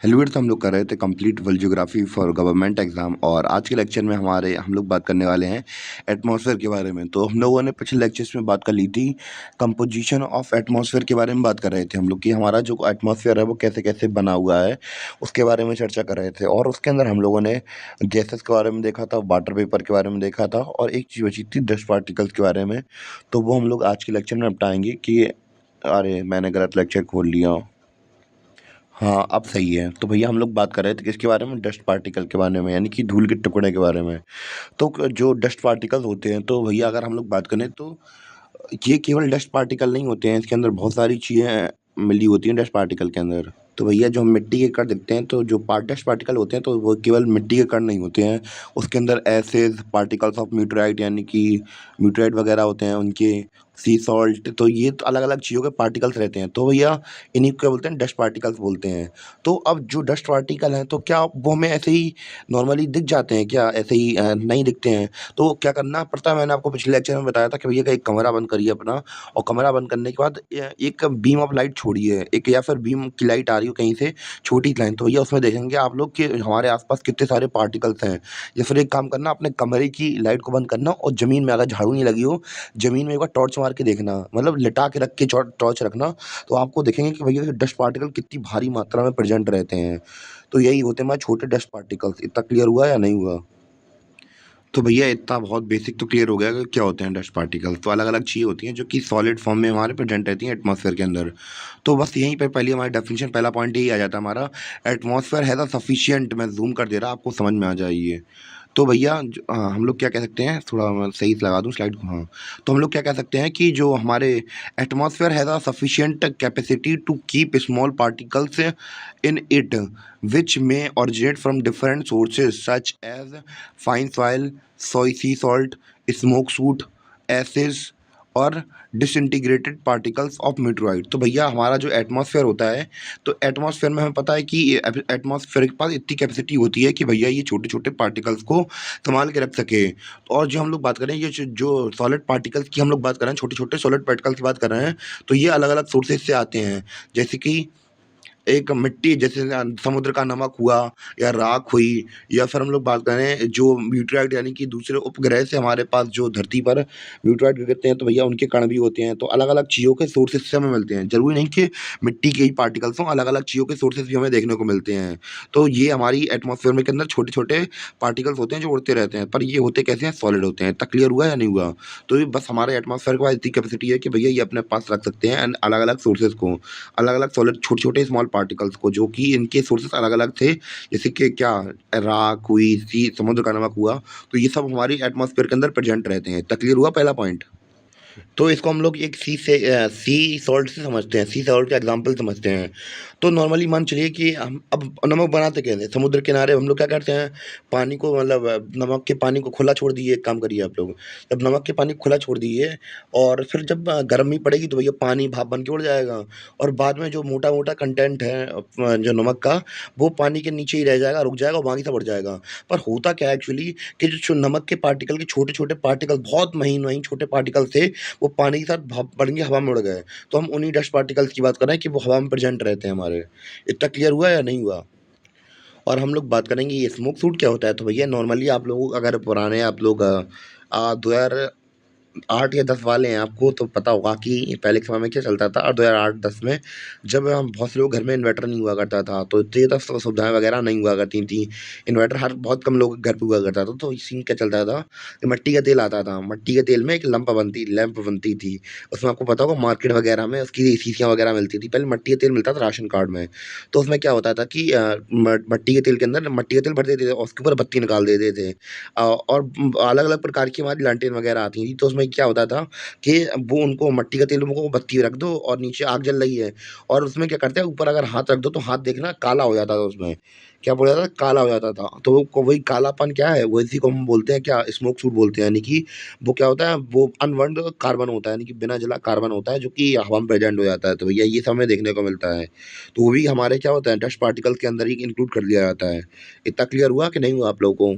हेलविड हम लोग कर रहे थे complete world geography for government exam. और आज के लेक्चर में हम लोग बात करने वाले हैं एटमॉस्फेयर के बारे में। तो हम लोगों ने पिछले लेक्चर्स में बात कर ली थी कंपोजिशन ऑफ एटमॉस्फेयर के बारे में। बात कर रहे थे हम लोग कि हमारा जो एटमॉस्फेयर है वो कैसे कैसे बना हुआ है, उसके बारे में चर्चा कर रहे थे। और उसके अंदर हम लोगों ने गैसेस के बारे में देखा था, वाटर वेपर के बारे में देखा था, और एक चीज़ बची थी डस्ट पार्टिकल्स के बारे में। तो वो हम लोग आज के लेक्चर में निपटाएंगे कि अरे मैंने गलत लेक्चर खोल लिया। हाँ, अब सही है। तो भैया हम लोग बात कर रहे थे किसके बारे में? डस्ट पार्टिकल के बारे में, यानी कि धूल के टुकड़े के बारे में। तो जो डस्ट पार्टिकल्स होते हैं, तो भैया अगर हम लोग बात करें तो ये केवल डस्ट पार्टिकल नहीं होते हैं, इसके अंदर बहुत सारी चीज़ें मिली होती हैं डस्ट पार्टिकल के अंदर। तो भैया जो हम मिट्टी के कण देखते हैं, तो जो डस्ट पार्टिकल होते हैं, तो वो केवल मिट्टी के कण नहीं होते हैं। उसके अंदर एसिड पार्टिकल्स ऑफ मीटराइट, यानी कि मीटराइट वगैरह होते हैं उनके, सी सॉल्ट। तो ये तो अलग अलग चीज़ों के पार्टिकल्स रहते हैं। तो भैया इन्हीं को क्या बोलते हैं? डस्ट पार्टिकल्स बोलते हैं। तो अब जो डस्ट पार्टिकल हैं, तो क्या वो हमें ऐसे ही नॉर्मली दिख जाते हैं क्या? ऐसे ही नहीं दिखते हैं। तो क्या करना पड़ता है? मैंने आपको पिछले लेक्चर में बताया था कि भैया का एक कमरा बंद करिए अपना, और कमरा बंद करने के बाद एक बीम ऑफ लाइट छोड़िए, एक या फिर बीम की लाइट आ रही हो कहीं से, छोटी लाइन। तो भैया उसमें देखेंगे आप लोग कि हमारे आसपास कितने सारे पार्टिकल्स हैं। या फिर एक काम करना, अपने कमरे की लाइट को बंद करना, और ज़मीन में अगर झाड़ू नहीं लगी हो, ज़मीन में एक बार टॉर्च मार के देखना, मतलब लिटा के रख के टॉर्च रखना। तो आपको देखेंगे कि भैया डस्ट पार्टिकल कितनी भारी मात्रा में प्रेजेंट रहते हैं। तो यही होते हैं हमारे छोटे डस्ट पार्टिकल्स। इतना क्लियर हुआ या नहीं हुआ? तो भैया इतना बहुत बेसिक तो क्लियर हो गया कि क्या होते हैं डस्ट पार्टिकल्स। तो अलग अलग चीज़ें होती हैं जो कि सॉलिड फॉर्म में हमारे प्रेजेंट रहती हैं एटमॉस्फेयर के अंदर। तो बस यहीं पे पहली हमारी डेफिनेशन, पहला पॉइंट यही आ जाता है हमारा, एटमॉस्फेयर हैज़ अ सफिशिएंट। मैं जूम कर दे रहा, आपको समझ में आ जाए ये। तो भैया हाँ, हम लोग क्या कह सकते हैं, थोड़ा मैं सही से लगा दूँ स्लाइड को। हाँ, तो हम लोग क्या कह सकते हैं कि जो हमारे atmosphere has a sufficient capacity to keep small particles in it which may originate from different sources such as fine soil, sea salt, smoke soot, acids और डिसइंटीग्रेटेड पार्टिकल्स ऑफ मीटरॉइड। तो भैया हमारा जो एटमॉस्फेयर होता है, तो एटमॉस्फेयर में हमें पता है कि एटमॉस्फेयर के पास इतनी कैपेसिटी होती है कि भैया ये छोटे छोटे पार्टिकल्स को संभाल के रख सके। और जो हम लोग बात करें, ये जो सॉलिड पार्टिकल्स की हम लोग बात कर रहे हैं, छोटे छोटे सॉलिड पार्टिकल्स की बात कर रहे हैं, तो ये अलग अलग सोर्सेज से आते हैं। जैसे कि एक मिट्टी, जैसे समुद्र का नमक हुआ, या राख हुई, या फिर हम लोग बात करें जो मीटराइट, यानी कि दूसरे उपग्रह से हमारे पास जो धरती पर मीटराइट गिरते हैं, तो भैया उनके कण भी होते हैं। तो अलग अलग चीज़ों के सोर्सेज से हमें मिलते हैं। जरूरी नहीं कि मिट्टी के ही पार्टिकल्स हों, अलग अलग चीज़ों के सोर्सेज भी हमें देखने को मिलते हैं। तो ये हमारी एटमॉस्फेयर में के अंदर छोटे छोटे पार्टिकल्स होते हैं जो उड़ते रहते हैं। पर ये होते कैसे हैं? सॉलिड होते हैं। इतना क्लियर हुआ या नहीं हुआ? तो ये बस हमारे एटमॉस्फेयर के पास इतनी कैपेसिटी है कि भैया ये अपने पास रख सकते हैं अलग अलग सोर्सेज को, अलग अलग सॉलिड छोटे छोटे स्मॉल पार्टिकल्स को, जो कि इनके सोर्सेस अलग अलग थे। जैसे कि क्या, राख हुई, सी समुद्र का नमक हुआ। तो ये सब हमारी एटमॉस्फेयर के अंदर प्रेजेंट रहते हैं। तक क्लियर हुआ पहला पॉइंट? तो इसको हम लोग एक सी सॉल्ट से समझते हैं, सी सॉल्ट का एग्जांपल समझते हैं। तो नॉर्मली मान चलिए कि हम अब नमक बनाते कैसे? समुद्र किनारे हम लोग क्या करते हैं, पानी को, मतलब नमक के पानी को खुला छोड़ दिए। एक काम करिए आप लोग, जब नमक के पानी खुला छोड़ दिए, और फिर जब गर्मी पड़ेगी, तो भैया पानी भाप बन के उड़ जाएगा। और बाद में जो मोटा मोटा कंटेंट है जो नमक का, वो पानी के नीचे ही रह जाएगा, रुक जाएगा, बाकी सब बढ़ जाएगा। पर होता क्या है एक्चुअली, कि जो नमक के पार्टिकल के छोटे छोटे पार्टिकल, बहुत महीन महीन छोटे पार्टिकल थे, वो पानी के साथ भाप बन के हवा में उड़ गए। तो हम उन्हीं डस्ट पार्टिकल्स की बात कर रहे हैं कि वो हवा में प्रेजेंट रहते हैं हमारे। इतना क्लियर हुआ या नहीं हुआ? और हम लोग बात करेंगे ये स्मोक सूट क्या होता है। तो भैया नॉर्मली आप लोग अगर पुराने, आप लोग 2008 या 10 वाले हैं, आपको तो पता होगा कि पहले के समय में क्या चलता था। और 2008-10 में जब हम बहुत से लोग घर में इन्वर्टर नहीं हुआ करता था, तो इतनी ज़्यादा सुविधाएँ वगैरह नहीं हुआ करती थी। इन्वर्टर हर बहुत कम लोगों के घर पे हुआ करता था। तो सीन क्या चलता था कि मिट्टी का तेल आता था। मिट्टी के तेल में एक लैंप बनती थी। उसमें आपको पता होगा मार्केट वगैरह में उसकी शीशियाँ वगैरह मिलती थी। पहले मिट्टी का तेल मिलता था राशन कार्ड में। तो उसमें क्या होता था कि मिट्टी के तेल के अंदर मिट्टी का तेल भर देते थे, और उसके ऊपर बत्ती निकाल देते थे। और अलग-अलग प्रकार की हमारी लालटेन वगैरह आती थी। तो उसमें क्या होता था कि वो उनको मिट्टी का तेल, उनको बत्ती रख दो, और नीचे आग जल रही है, और उसमें क्या करते हैं, ऊपर अगर हाथ रख दो, तो हाथ देखना काला हो जाता था उसमें। क्या बोला जाता था? काला हो जाता था। तो वो वही कालापन क्या है, वो इसी को हम बोलते हैं क्या, स्मोक सूट बोलते हैं। यानी कि वो क्या होता है, वो अनबर्न्ड कार्बन होता है, यानी कि बिना जला कार्बन होता है, जो कि हवा में प्रेजेंट हो जाता है। तो भैया ये सब हमें देखने को मिलता है। तो वो भी हमारे क्या होता है, डस्ट पार्टिकल के अंदर ही इंक्लूड कर लिया जाता है। इतना क्लियर हुआ कि नहीं हुआ आप लोगों को?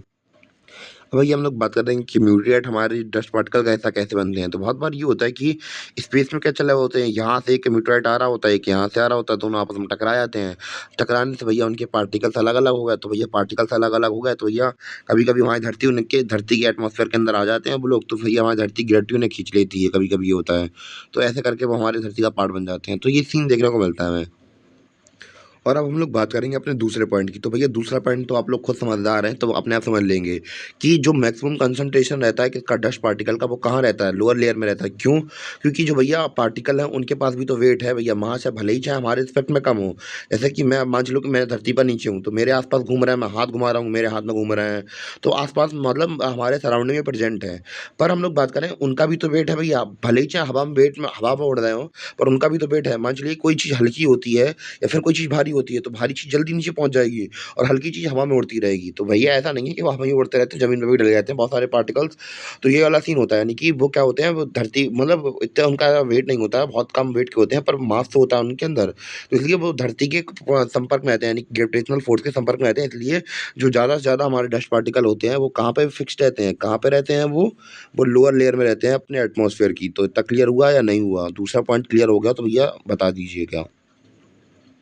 वही हम लोग बात कर रहे हैं कि मीटेओराइट हमारे डस्ट पार्टिकल का ऐसा कैसे बनते हैं। तो बहुत बार ये होता है कि स्पेस में क्या चल रहे होते हैं, यहाँ से एक मीटेओराइट आ रहा होता है, एक यहाँ से आ रहा होता है, दोनों आपस में टकरा जाते हैं। टकराने से भैया उनके पार्टिकल्स अलग-अलग हो गए, तो भैया पार्टिकल्स अलग-अलग हो गए तो भैया कभी-कभी हमारी धरती के एटमॉस्फेयर के अंदर आ जाते हैं वो लोग, तो भैया हमारी धरती ग्रेविटी उन्हें खींच लेती है, कभी-कभी ये होता है। तो ऐसे करके वो हमारी धरती का पार्ट बन जाते हैं। तो ये सीन देखने को मिलता है हमें। और अब हम लोग बात करेंगे अपने दूसरे पॉइंट की। तो भैया दूसरा पॉइंट तो आप लोग खुद समझदार हैं, तो अपने आप समझ लेंगे कि जो मैक्सिमम कंसंट्रेशन रहता है किसका, डस्ट पार्टिकल का, वो कहाँ रहता है, लोअर लेयर में रहता है। क्यों? क्योंकि जो भैया पार्टिकल हैं उनके पास भी तो वेट है भैया, वहाँ से भले ही चाहे हमारे रिस्पेक्ट में कम हो। जैसे कि मैं मान चलो कि मैं धरती पर नीचे हूँ, तो मेरे आस-पास घूम रहा है, मैं हाथ घुमा रहा हूँ, मेरे हाथ में घूम रहे हैं, तो आस-पास मतलब हमारे सराउंडिंग में प्रेज़ेंट है। पर हम लोग बात करें, उनका भी तो वेट है भैया, भले ही चाहे हवा में उड़ रहे हों, पर उनका भी तो वेट है। मान चलिए कोई चीज़ हल्की होती है या फिर कोई चीज़ भारी होती है, तो भारी चीज़ जल्दी नीचे पहुँच जाएगी और हल्की चीज़ हवा में उड़ती रहेगी। तो भैया ऐसा नहीं है कि वो हवा में ही उड़ते रहते हैं, ज़मीन पे भी डल जाते हैं बहुत सारे पार्टिकल्स। तो ये वाला सीन होता है, यानी कि वो क्या होते हैं, वो धरती मतलब इतना उनका वेट नहीं होता है, बहुत कम वेट के होते हैं, पर मास तो होता है उनके अंदर। तो इसलिए वो धरती के संपर्क में आते हैं, यानी कि ग्रेविटेशनल फोर्स के संपर्क में आते हैं। इसलिए जो ज़्यादा से ज़्यादा हमारे डस्ट पार्टिकल होते हैं, वो कहाँ पे फिक्स्ड रहते हैं, कहाँ पे रहते हैं वो लोअर लेयर में रहते हैं अपने एटमॉस्फेयर की। तो इतना क्लियर हुआ या नहीं हुआ? दूसरा पॉइंट क्लियर हो गया तो भैया बता दीजिएगा।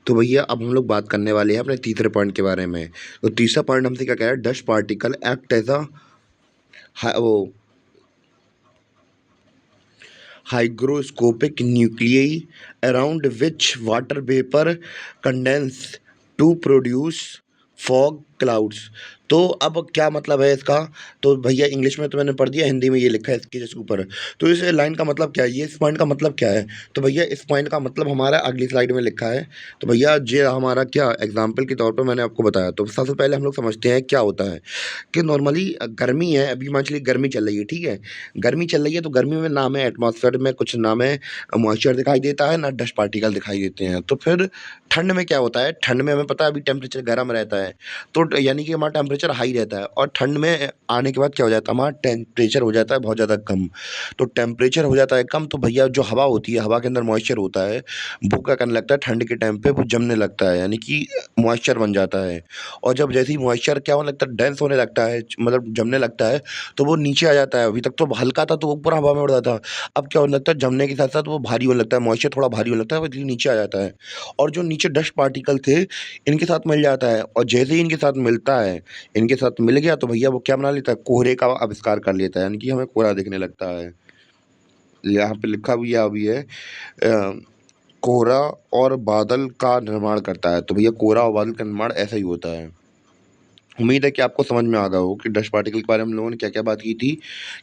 तो भैया अब हम लोग बात करने वाले हैं अपने तीसरे पॉइंट के बारे में। तो तीसरा पॉइंट हमसे क्या कह रहा है, dust particle act as a वो hygroscopic nuclei around which water vapor condense to produce fog clouds। तो अब क्या मतलब है इसका? तो भैया इंग्लिश में तो मैंने पढ़ दिया, हिंदी में ये लिखा है इसके जस्ट ऊपर। तो इस लाइन का मतलब क्या है, ये इस पॉइंट का मतलब क्या है? तो भैया इस पॉइंट का मतलब हमारा अगली स्लाइड में लिखा है। तो भैया ये हमारा क्या एग्जाम्पल के तौर पर मैंने आपको बताया। तो सबसे पहले हम लोग समझते हैं क्या होता है कि नॉर्मली गर्मी है, अभी मान चलिए गर्मी चल रही है, ठीक है? गर्मी चल रही है तो गर्मी में ना हमें एटमॉस्फेयर में कुछ ना हमें मॉइस्चर दिखाई देता है, ना डस्ट पार्टिकल दिखाई देते हैं। तो फिर ठंड में क्या होता है, ठंड में हमें पता है अभी टेम्परेचर गर्म रहता है, तो यानी कि हमारा टेम्परेचर हाई रहता है, और ठंड में आने के बाद क्या हो जाता है, हमारा टेम्परेचर हो जाता है बहुत ज़्यादा कम। तो टेम्परेचर हो जाता है कम, तो भैया जो हवा होती है, हवा के अंदर मॉइस्चर होता है, वो क्या करने लगता है ठंड के टाइम पे, वो जमने लगता है, यानी कि मॉइस्चर बन जाता है। और जब जैसे ही मॉइस्चर क्या होने लगता है, डेंस होने लगता है, मतलब जमने लगता है, तो वो नीचे आ जाता है। अभी तक तो हल्का था तो वो पूरा हवा में उड़ रहा था, अब क्या होने लगता है, जमने के साथ-साथ वो भारी होने लगता है, मॉइस्चर थोड़ा भारी होने लगता है, वो इसलिए नीचे आ जाता है। और जो नीचे डस्ट पार्टिकल थे, इनके साथ मिल जाता है, और जैसे ही इनके साथ मिलता है, इनके साथ मिल गया तो भैया वो क्या बना लेता है, कोहरे का आविष्कार कर लेता है, यानी कि हमें कोहरा दिखने लगता है। यहाँ पे लिखा भी है कोहरा और बादल का निर्माण करता है। तो भैया कोहरा और बादल का निर्माण ऐसा ही होता है। उम्मीद है कि आपको समझ में आ गया हो कि डस्ट पार्टिकल के बारे में हम लोगों ने क्या-क्या बात की थी।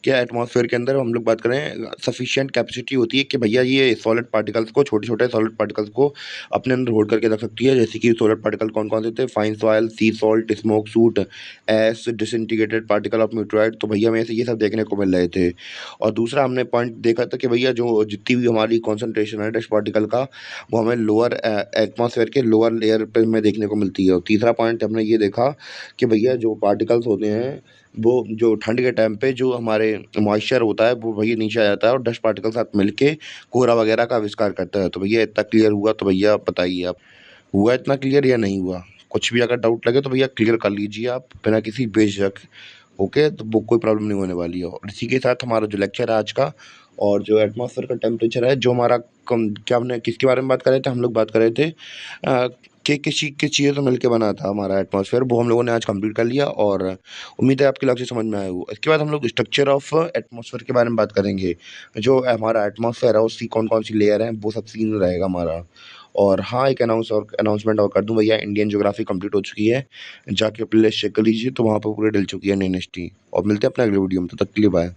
क्या एटमॉस्फेयर के अंदर हम लोग बात करें, सफिशिएंट कैपेसिटी होती है कि भैया ये सॉलिड पार्टिकल्स को, छोटे-छोटे सॉलिड पार्टिकल्स को अपने अंदर होल्ड करके रख सकती है। जैसे कि सॉलिड पार्टिकल कौन-कौन से थे, fine soil, sea salt, smoke soot, ash, disintegrated particle of meteorite. तो भैया हमें ऐसे ये सब देखने को मिल रहे थे। और दूसरा हमने पॉइंट देखा था कि भैया जो जितनी भी हमारी कॉन्सन्ट्रेशन है डस्ट पार्टिकल का, वो हमें लोअर एटमॉस्फेयर के लोअर लेयर पे में देखने को मिलती है। और तीसरा पॉइंट हमने ये देखा कि भैया जो पार्टिकल्स होते हैं, वो जो ठंड के टाइम पे जो हमारे मॉइस्चर होता है, वो भैया नीचे आ जाता है और डस्ट पार्टिकल के साथ मिलके कोहरा वगैरह का आविष्कार करता है। तो भैया इतना क्लियर हुआ? तो भैया बताइए आप, हुआ इतना क्लियर या नहीं हुआ? कुछ भी अगर डाउट लगे तो भैया क्लियर कर लीजिए आप बिना किसी बेझिझक। ओके, तो वो कोई प्रॉब्लम नहीं होने वाली है। और इसी के साथ हमारा जो लेक्चर है आज का, और जो एटमॉस्फेयर का टेम्परेचर है, जो हमारा कम क्या हमने किसके बारे में बात कर रहे थे? हम लोग बात कर रहे थे कि किस चीज़ों से मिलके बना था हमारा एटमॉस्फेयर, वो हम लोगों ने आज कंप्लीट कर लिया। और उम्मीद है आपके लक्ष्य समझ में आया होगा। इसके बाद हम लोग स्ट्रक्चर ऑफ एटमॉस्फेयर के बारे में बात करेंगे। जो हमारा एटमॉस्फेयर है उसकी कौन-कौन सी लेयर हैं, वो सब सीन रहेगा हमारा। और हाँ, एक अनाउंसमेंट और कर दूँ भैया, इंडियन ज्योग्राफी कंप्लीट हो चुकी है। जाके प्ले लिस्ट चेक कर लीजिए, तो वहाँ पे पूरी डल चुकी है नई हिस्ट्री। और मिलते हैं अपने अगले वीडियो में, तब तक के लिए बाय।